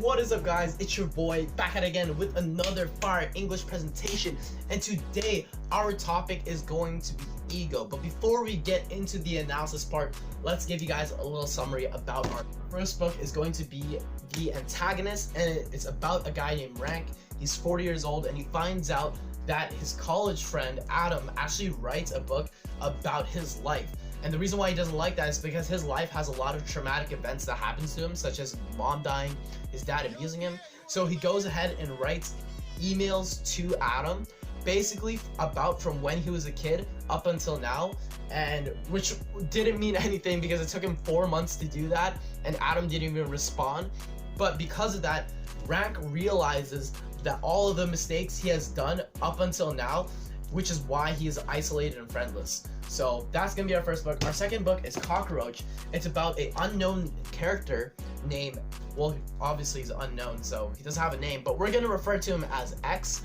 What is up, guys? It's your boy back at again with another fire English presentation, and today our topic is going to be ego. But before we get into the analysis part, let's give you guys a little summary about our first book. Is going to be The Antagonist, and it's about a guy named Rank. He's 40 years old, and he finds out that his college friend Adam actually writes a book about his life. And the reason why he doesn't like that is because his life has a lot of traumatic events that happens to him, such as mom dying, his dad abusing him. So he goes ahead and writes emails to Adam, basically about from when he was a kid up until now, and which didn't mean anything because it took him 4 months to do that, and Adam didn't even respond. But because of that, Rank realizes that all of the mistakes he has done up until now, which is why he is isolated and friendless. So that's gonna be our first book. Our second book is Cockroach. It's about an unknown character named, well, obviously he's unknown, so he doesn't have a name, but we're gonna refer to him as X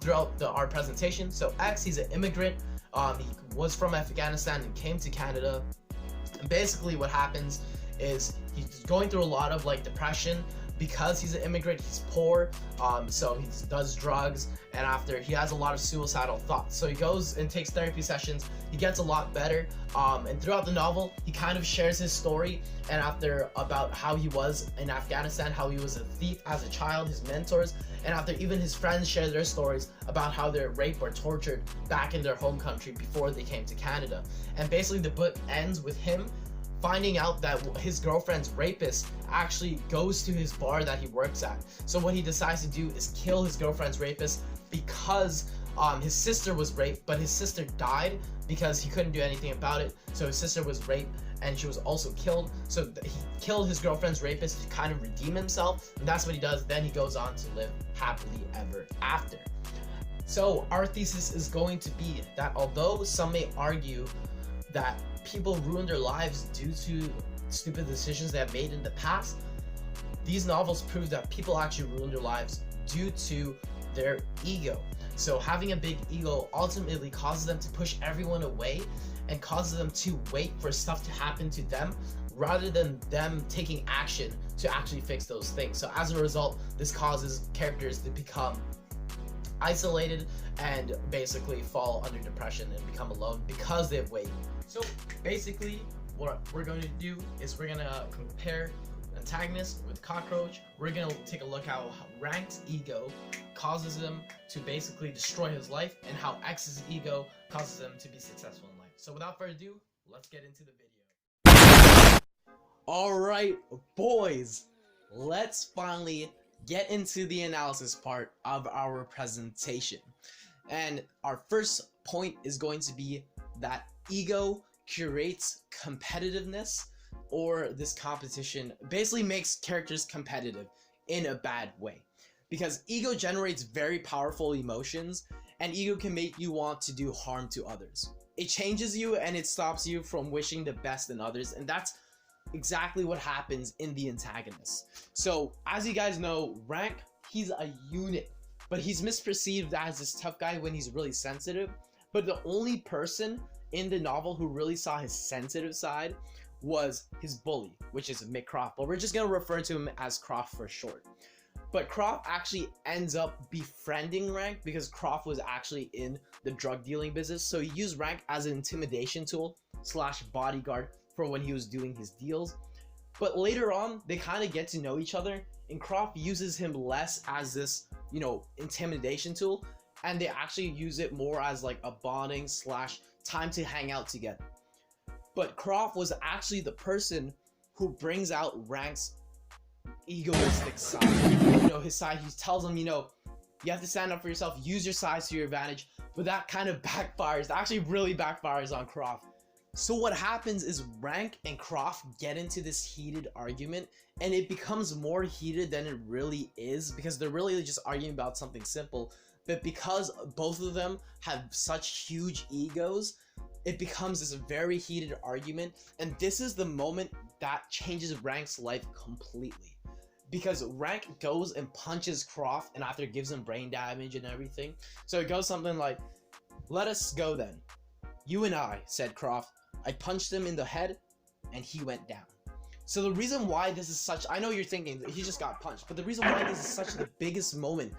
throughout our presentation. So X, he's an immigrant. He was from Afghanistan and came to Canada. And basically what happens is he's going through a lot of depression. Because he's an immigrant, he's poor, so he does drugs, and after he has a lot of suicidal thoughts. So he goes and takes therapy sessions, he gets a lot better, and throughout the novel, he kind of shares his story, and after about how he was in Afghanistan, how he was a thief as a child, his mentors, and after even his friends share their stories about how they're raped or tortured back in their home country before they came to Canada. And basically the book ends with him finding out that his girlfriend's rapist actually goes to his bar that he works at. So what he decides to do is kill his girlfriend's rapist because his sister was raped, but his sister died because he couldn't do anything about it. So his sister was raped and she was also killed. So he killed his girlfriend's rapist to kind of redeem himself, and that's what he does. Then he goes on to live happily ever after. So our thesis is going to be that although some may argue that people ruin their lives due to stupid decisions they have made in the past, these novels prove that people actually ruin their lives due to their ego. So having a big ego ultimately causes them to push everyone away and causes them to wait for stuff to happen to them rather than them taking action to actually fix those things. So as a result, this causes characters to become isolated and basically fall under depression and become alone because they've waited. So basically what we're going to do is we're going to compare Antagonist with Cockroach. We're going to take a look how Rank's ego causes him to basically destroy his life, and how X's ego causes him to be successful in life. So without further ado, let's get into the video. Alright boys, let's finally get into the analysis part of our presentation. And our first point is going to be that ego curates competitiveness, or this competition basically makes characters competitive in a bad way, because ego generates very powerful emotions, and ego can make you want to do harm to others. It changes you and it stops you from wishing the best in others, and that's exactly what happens in The Antagonist. So as you guys know, Rank, he's a unit, but he's misperceived as this tough guy when he's really sensitive. But the only person in the novel who really saw his sensitive side was his bully, which is Mick Croft, but we're just gonna refer to him as Croft for short. But Croft actually ends up befriending Rank because Croft was actually in the drug dealing business, so he used Rank as an intimidation tool slash bodyguard for when he was doing his deals. But later on, they kind of get to know each other, and Croft uses him less as this, intimidation tool, and they actually use it more as like a bonding slash time to hang out together. But Croft was actually the person who brings out Rank's egoistic side. His side, he tells him, you have to stand up for yourself, use your size to your advantage, but that kind of backfires. That actually really backfires on Croft. So what happens is Rank and Croft get into this heated argument, and it becomes more heated than it really is, because they're really just arguing about something simple. But because both of them have such huge egos, it becomes this very heated argument, and this is the moment that changes Rank's life completely. Because Rank goes and punches Croft, and after gives him brain damage and everything. So it goes something like, "Let us go then. You and I," said Croft. "I punched him in the head, and he went down. So the reason why this is such, I know you're thinking that he just got punched, but the reason why this is such the biggest moment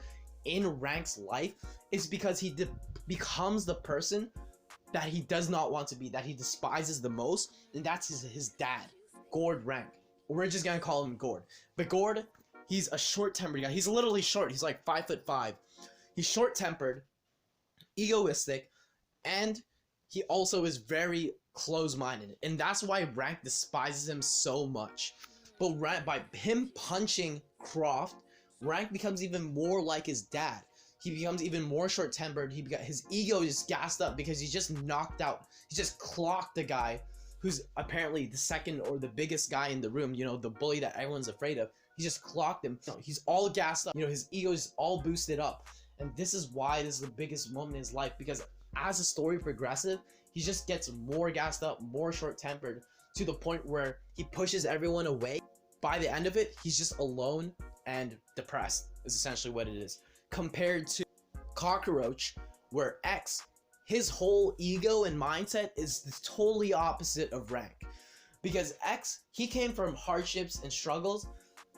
in Rank's life is because he becomes the person that he does not want to be, that he despises the most, and that's his dad, Gord Rank. We're just gonna call him Gord. But Gord, he's a short-tempered guy. He's literally short. He's like 5'5". He's short-tempered, egoistic, and he also is very close-minded, and that's why Rank despises him so much. But by him punching Croft, Rank becomes even more like his dad. He becomes even more short-tempered. His ego is gassed up because he just knocked out. He just clocked the guy who's apparently the second or the biggest guy in the room. You know, the bully that everyone's afraid of. He just clocked him. He's all gassed up. You know, his ego is all boosted up, and this is why this is the biggest moment in his life, because as the story progresses, he just gets more gassed up, more short-tempered, to the point where he pushes everyone away. By the end of it, he's just alone and depressed, is essentially what it is. Compared to Cockroach, where X, his whole ego and mindset is the totally opposite of Rank. Because X, he came from hardships and struggles,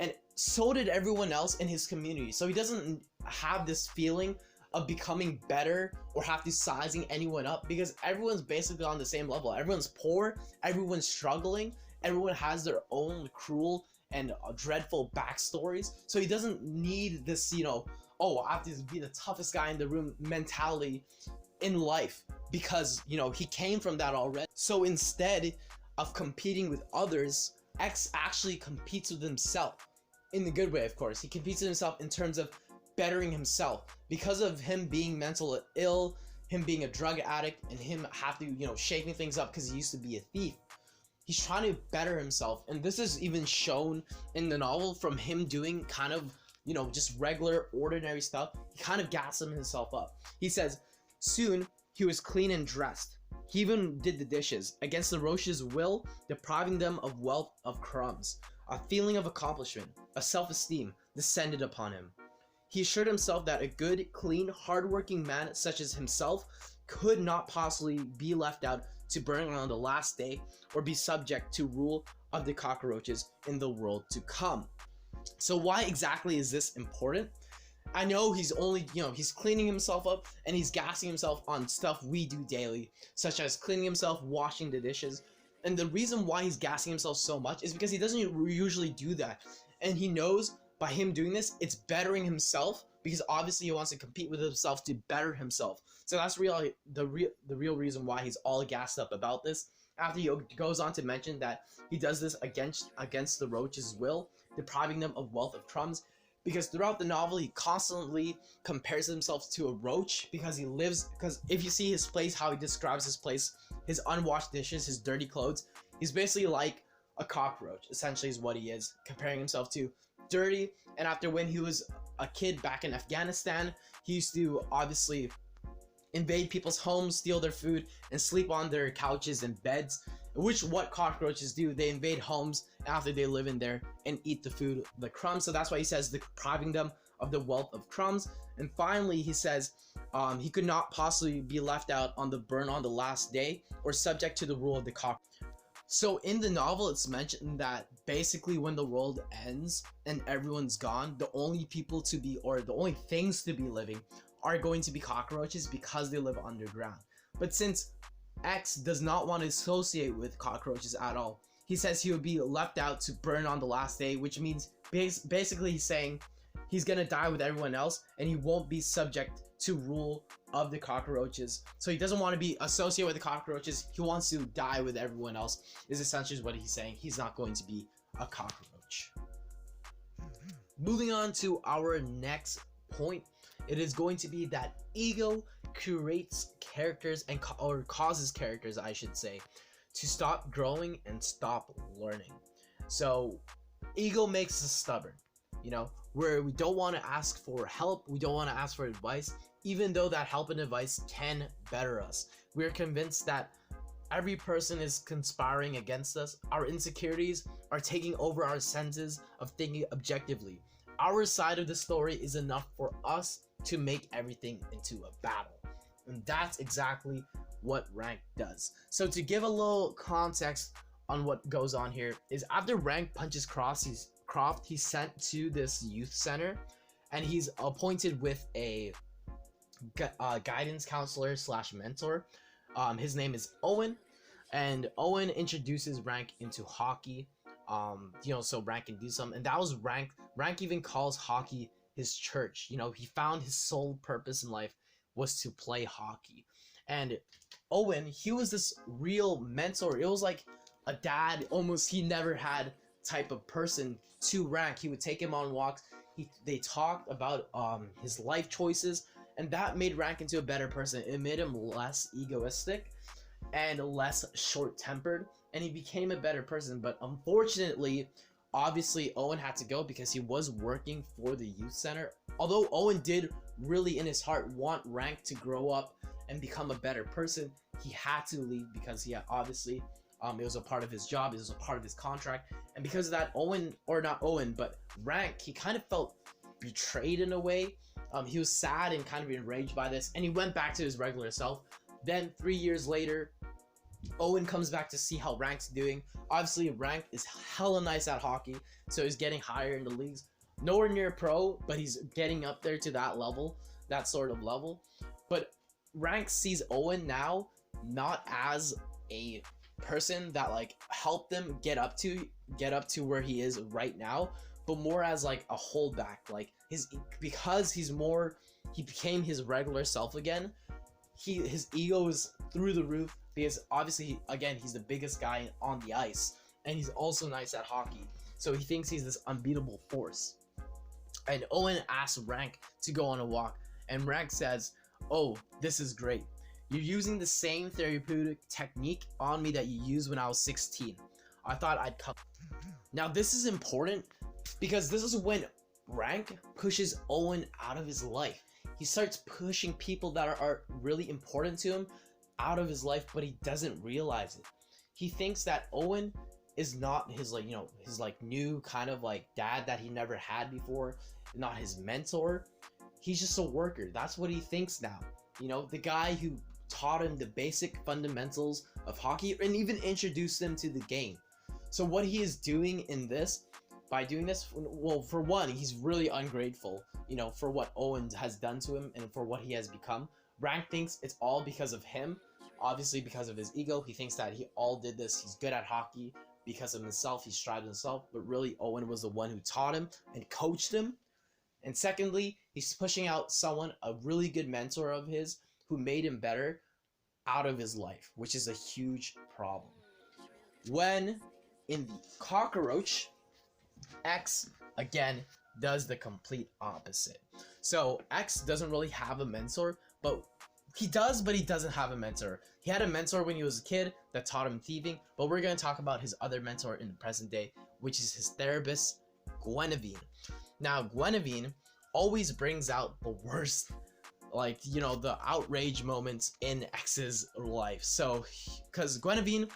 and so did everyone else in his community. So he doesn't have this feeling of becoming better or have to sizing anyone up, because everyone's basically on the same level. Everyone's poor, everyone's struggling, everyone has their own cruel and dreadful backstories. So he doesn't need this, you know, oh, I have to be the toughest guy in the room mentality in life, because, you know, he came from that already. So instead of competing with others, X actually competes with himself, in the good way, of course. He competes with himself in terms of bettering himself, because of him being mentally ill, him being a drug addict, and him have to, you know, shaking things up because he used to be a thief. He's trying to better himself, and this is even shown in the novel from him doing kind of, you know, just regular, ordinary stuff. He kind of gasses himself up. He says, soon he was clean and dressed. He even did the dishes, against the Roche's will, depriving them of wealth of crumbs. A feeling of accomplishment, a self-esteem descended upon him. He assured himself that a good, clean, hardworking man such as himself could not possibly be left out to burn on the last day or be subject to rule of the cockroaches in the world to come. So why exactly is this important? I know he's only, you know, he's cleaning himself up and he's gassing himself on stuff we do daily, such as cleaning himself, washing the dishes. And the reason why he's gassing himself so much is because he doesn't usually do that. And he knows by him doing this, it's bettering himself, because obviously he wants to compete with himself to better himself. So that's really the real reason why he's all gassed up about this. After he goes on to mention that he does this against the Roche's will, depriving them of wealth of crumbs, because throughout the novel he constantly compares himself to a roach, because if you see his place, how he describes his place, his unwashed dishes, his dirty clothes, he's basically like a cockroach, essentially, is what he is, comparing himself to dirty. And after when he was a kid back in Afghanistan, he used to obviously invade people's homes, steal their food, and sleep on their couches and beds, which what cockroaches do. They invade homes after they live in there and eat the food, the crumbs. So that's why he says depriving them of the wealth of crumbs. And finally he says he could not possibly be left out on the burn on the last day or subject to the rule of the cockroach. So in the novel, it's mentioned that basically when the world ends and everyone's gone, the only people to be, or the only things to be living, are going to be cockroaches, because they live underground. But since X does not want to associate with cockroaches at all, he says he would be left out to burn on the last day, which means basically he's saying he's gonna die with everyone else and he won't be subject to rule of the cockroaches. So he doesn't want to be associated with the cockroaches. He wants to die with everyone else, is essentially what he's saying. He's not going to be a cockroach. Moving on to our next point, it is going to be that ego creates characters or causes characters, I should say, to stop growing and stop learning. So ego makes us stubborn, you know, where we don't want to ask for help, we don't want to ask for advice, even though that help and advice can better us. We're convinced that every person is conspiring against us. Our insecurities are taking over our senses of thinking objectively. Our side of the story is enough for us to make everything into a battle. And that's exactly what Rank does. So to give a little context on what goes on here is after Rank punches Croft, he's sent to this youth center, and he's appointed with a guidance counselor slash mentor. His name is Owen, and Owen introduces Rank into hockey. So Rank can do something, and that was Rank. Rank even calls hockey his church. He found his sole purpose in life was to play hockey. And Owen, he was this real mentor. It was like a dad almost he never had type of person to Rank. He would take him on walks. They talked about his life choices, and that made Rank into a better person. It made him less egoistic and less short-tempered, and he became a better person. But unfortunately, obviously, Owen had to go because he was working for the youth center. Although Owen did really in his heart want Rank to grow up and become a better person, he had to leave because he had, obviously it was a part of his job, it was a part of his contract, and because of that, Rank, he kind of felt betrayed in a way. He was sad and kind of enraged by this, and he went back to his regular self. Then 3 years later, Owen comes back to see how Rank's doing. Obviously, Rank is hella nice at hockey, so he's getting higher in the leagues. Nowhere near pro, but he's getting up there to that level, that sort of level. But Rank sees Owen now not as a person that like helped him get up to where he is right now, but more as like a holdback. Like because he became his regular self again. His ego is through the roof because obviously he's the biggest guy on the ice, and he's also nice at hockey, so he thinks he's this unbeatable force. And Owen asks Rank to go on a walk, and Rank says, "Oh, this is great. You're using the same therapeutic technique on me that you used when I was 16. I thought I'd come." Now this is important because this is when Rank pushes Owen out of his life. He starts pushing people that are really important to him out of his life, but he doesn't realize it. He thinks that Owen is not his new kind of like dad that he never had before, not his mentor. He's just a worker. That's what he thinks now. The guy who taught him the basic fundamentals of hockey and even introduced him to the game. So what he is doing by doing this, well, for one, he's really ungrateful, for what Owen has done to him and for what he has become. Rank thinks it's all because of him, obviously because of his ego. He thinks that he all did this, he's good at hockey because of himself, he strived himself, but really Owen was the one who taught him and coached him. And secondly, he's pushing out a really good mentor of his who made him better out of his life, which is a huge problem. When in the Cockroach, X again does the complete opposite. So X doesn't really have a mentor, but he doesn't have a mentor. He had a mentor when he was a kid that taught him thieving, but we're going to talk about his other mentor in the present day, which is his therapist, Guinevere. Now, Guinevere always brings out the worst, the outrage moments in X's life. So, because Guinevere,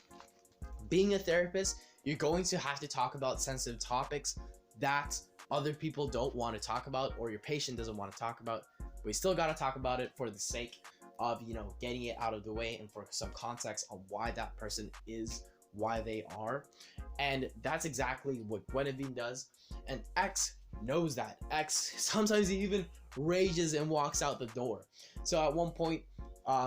being a therapist, you're going to have to talk about sensitive topics that other people don't want to talk about or your patient doesn't want to talk about. But we still got to talk about it for the sake of, getting it out of the way and for some context on why that person is why they are. And that's exactly what Guinevere does. And X knows that. X sometimes he even rages and walks out the door. So at one point,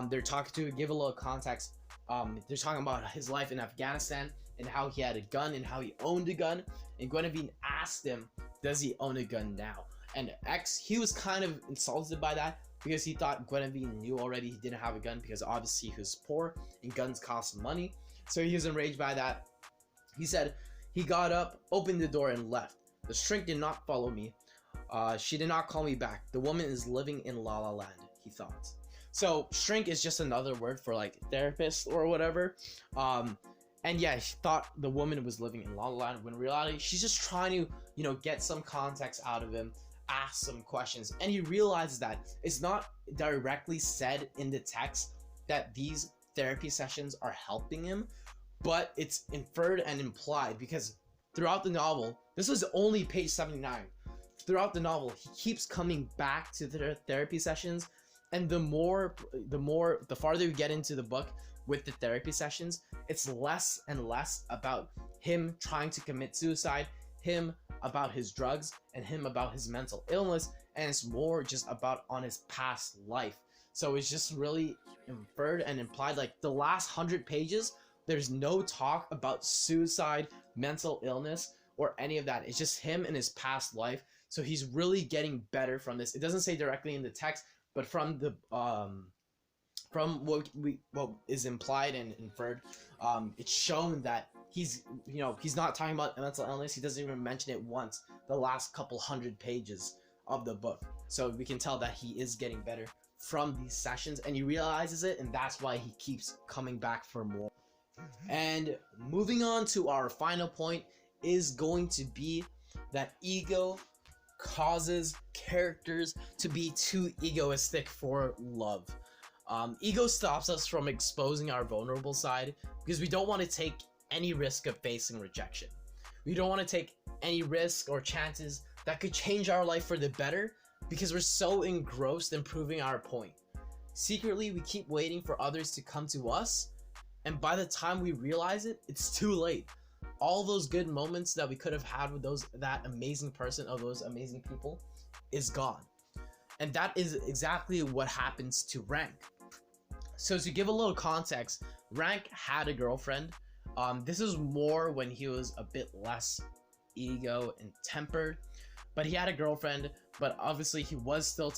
they're talking to give a little context. They're talking about his life in Afghanistan and how he had a gun and how he owned a gun. And Guinevere asked him, does he own a gun now? And X, he was kind of insulted by that because he thought Guinevere knew already he didn't have a gun because obviously he was poor and guns cost money. So he was enraged by that. He said he got up, opened the door, and left. The shrink did not follow me. She did not call me back. The woman is living in La La Land, he thought. So shrink is just another word for like therapist or whatever. And yeah, she thought the woman was living in La La Land when in reality she's just trying to, get some context out of him, ask some questions. And he realizes that it's not directly said in the text that these therapy sessions are helping him, but it's inferred and implied because throughout the novel, this was only page 79. Throughout the novel, he keeps coming back to the therapy sessions, and the farther we get into the book, with the therapy sessions, it's less and less about him trying to commit suicide, him about his drugs, and him about his mental illness, and it's more just about on his past life. So it's just really inferred and implied, like the last 100 pages, there's no talk about suicide, mental illness, or any of that. It's just him and his past life. So he's really getting better from this. It doesn't say directly in the text, but from the from what is implied and inferred, it's shown that he's not talking about mental illness. He doesn't even mention it once the last couple 100 pages of the book. So we can tell that he is getting better from these sessions, and he realizes it, and that's why he keeps coming back for more. And moving on to our final point is going to be that ego causes characters to be too egoistic for love. Ego stops us from exposing our vulnerable side because we don't want to take any risk of facing rejection. We don't want to take any risk or chances that could change our life for the better because we're so engrossed in proving our point. Secretly, we keep waiting for others to come to us, and by the time we realize it, it's too late. All those good moments that we could have had with that amazing person or those amazing people is gone. And that is exactly what happens to Rank. So to give a little context, Rank had a girlfriend. This is more when he was a bit less ego and tempered, but he had a girlfriend, but obviously he was still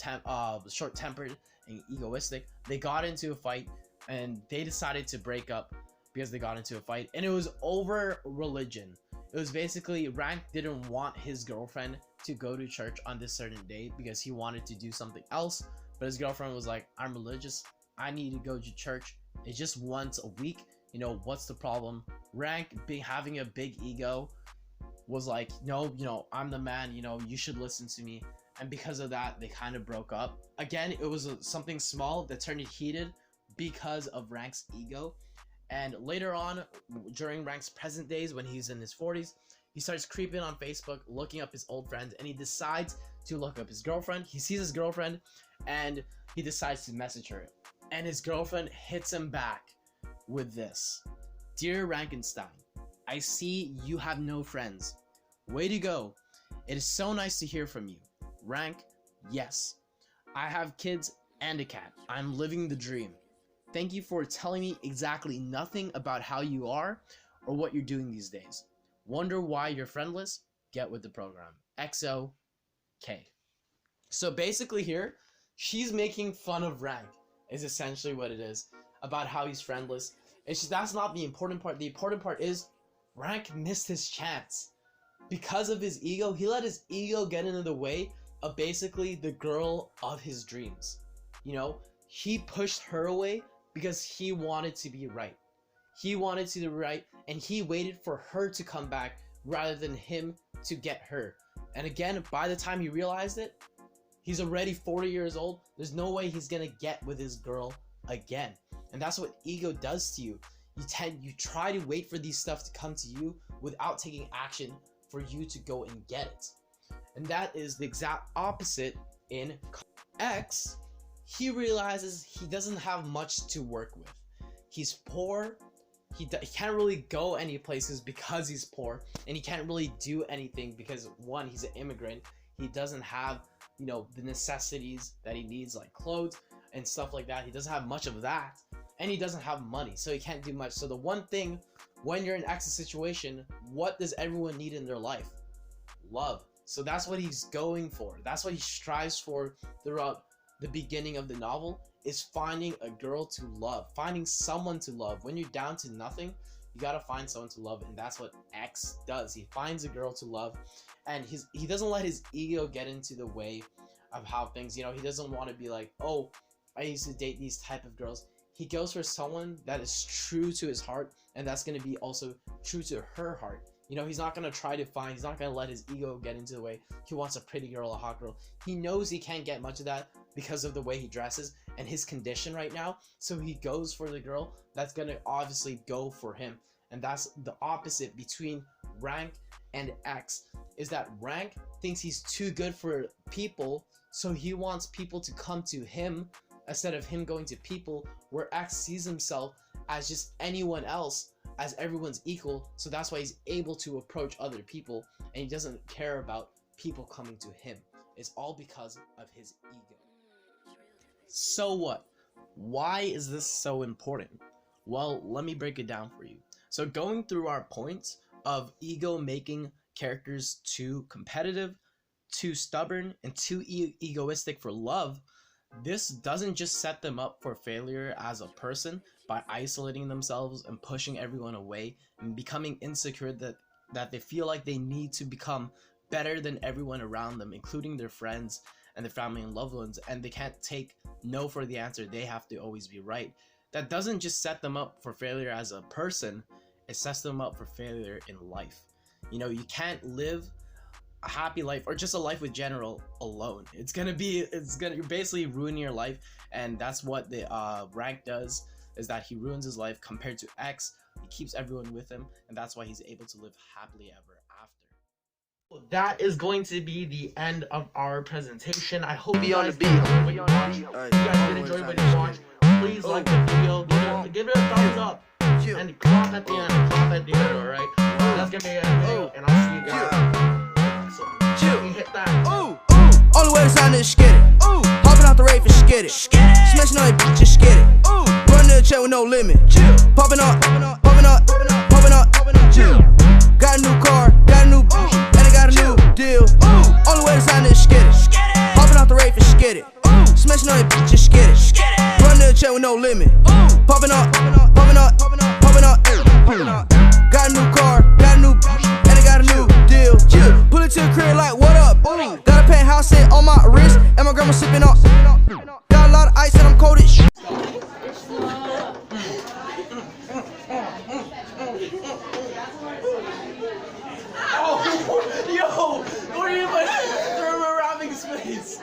short-tempered and egoistic. They got into a fight and they decided to break up because they got into a fight, and it was over religion. It was basically Rank didn't want his girlfriend to go to church on this certain day because he wanted to do something else, but his girlfriend was like, I'm religious, I need to go to church. It's just once a week, what's the problem? Rank having a big ego was like, no, I'm the man, you should listen to me. And because of that, they kind of broke up. Again, it was something small that turned heated because of Rank's ego. And later on, during Rank's present days, when he's in his 40s, he starts creeping on Facebook, looking up his old friends, and he decides to look up his girlfriend. He sees his girlfriend, and he decides to message her. And his girlfriend hits him back with this. Dear Rankenstein, I see you have no friends. Way to go. It is so nice to hear from you. Rank, yes. I have kids and a cat. I'm living the dream. Thank you for telling me exactly nothing about how you are or what you're doing these days. Wonder why you're friendless? Get with the program. XOK. So basically here, she's making fun of Rank, is essentially what it is, about how he's friendless. That's not the important part. The important part is Rank missed his chance. Because of his ego, he let his ego get into the way of basically the girl of his dreams. He pushed her away because he wanted to be right. He wanted to be right, and he waited for her to come back rather than him to get her. And again, by the time he realized it, he's already 40 years old. There's no way he's gonna get with his girl again. And that's what ego does to you. You try to wait for these stuff to come to you without taking action for you to go and get it. And that is the exact opposite in X. He realizes he doesn't have much to work with. He's poor. He can't really go any places because he's poor, and he can't really do anything because, one, he's an immigrant. He doesn't have, the necessities that he needs, like clothes and stuff like that. He doesn't have much of that, and he doesn't have money, so he can't do much. So the one thing, when you're in X's situation, what does everyone need in their life? Love. So that's what he's going for. That's what he strives for throughout the beginning of the novel, is finding a girl to love, finding someone to love. When you're down to nothing, you gotta find someone to love, and that's what X does. He finds a girl to love, and he doesn't let his ego get into the way of how things, he doesn't want to be like, oh, I used to date these type of girls. He goes for someone that is true to his heart, and that's going to be also true to her heart. He's not going to he's not going to let his ego get into the way. He wants a pretty girl, a hot girl. He knows he can't get much of that because of the way he dresses and his condition right now. So he goes for the girl that's going to obviously go for him. And that's the opposite between Rank and X, is that Rank thinks he's too good for people, so he wants people to come to him instead of him going to people, where X sees himself as just anyone else, as everyone's equal. So that's why he's able to approach other people, and he doesn't care about people coming to him. It's all because of his ego. So what? Why is this so important? Well, let me break it down for you. So going through our points of ego making characters too competitive, too stubborn, and too egoistic for love, this doesn't just set them up for failure as a person by isolating themselves and pushing everyone away and becoming insecure that they feel like they need to become better than everyone around them, including their friends and their family and loved ones, and they can't take no for the answer. They have to always be right. That doesn't just set them up for failure as a person, it sets them up for failure in life. You know, you can't live a happy life or just a life with general alone. You're basically ruining your life, and that's what the rank does, is that he ruins his life compared to X. He keeps everyone with him, and that's why he's able to live happily ever after. That is going to be the end of our presentation. I hope you guys did enjoy what you watched. If you guys did enjoy what you watched, please like the video, give it a thumbs up, and clap at the end, alright? That's gonna be a video, and I'll see you guys. So, hit that. Only way to sign this, get it. Hopping out the rave and skid it. Smashing on that bitch, just get it. Running the check with no limit. Popping up, popping up, popping up. Got a new car, got a new bitch, and I got a new deal. Only way to sign this, get it. Hopping out the rave and skid it. Smashing on that bitch, just get it. Running the check with no limit. Popping up, popping up, popping up. Got a new car, got a new bitch, and I got a new deal. Pull it to the crib like, what up? Got a penthouse set on my wrist, and my grandma sipping on. Got a lot of ice and I'm cold as shit. Oh, yo, what are you doing? Throw him a rapping space.